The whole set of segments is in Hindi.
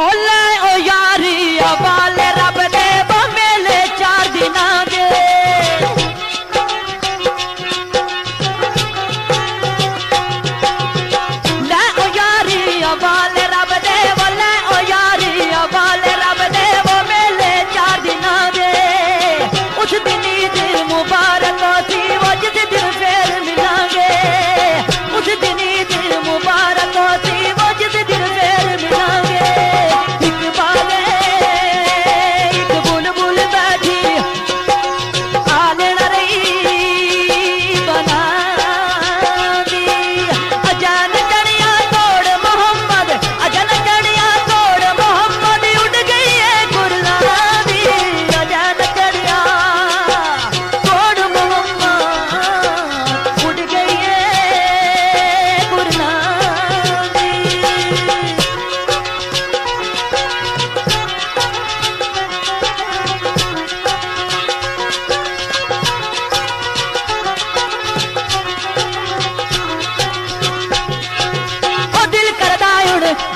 ओले ओ यारी अवाले रब दे वो मेले 4 दिन दे ले ओ यारी अवाले रब दे ले ओ यारी अवाले रब दे वो मेले 4 दिन दे उस दिन ईद मुबारक थी वो जिस दिन फिर मिलांगे उस दिन ईद मुबारक थी वो जिस दिन फिर मिलांगे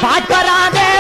बाज परा दे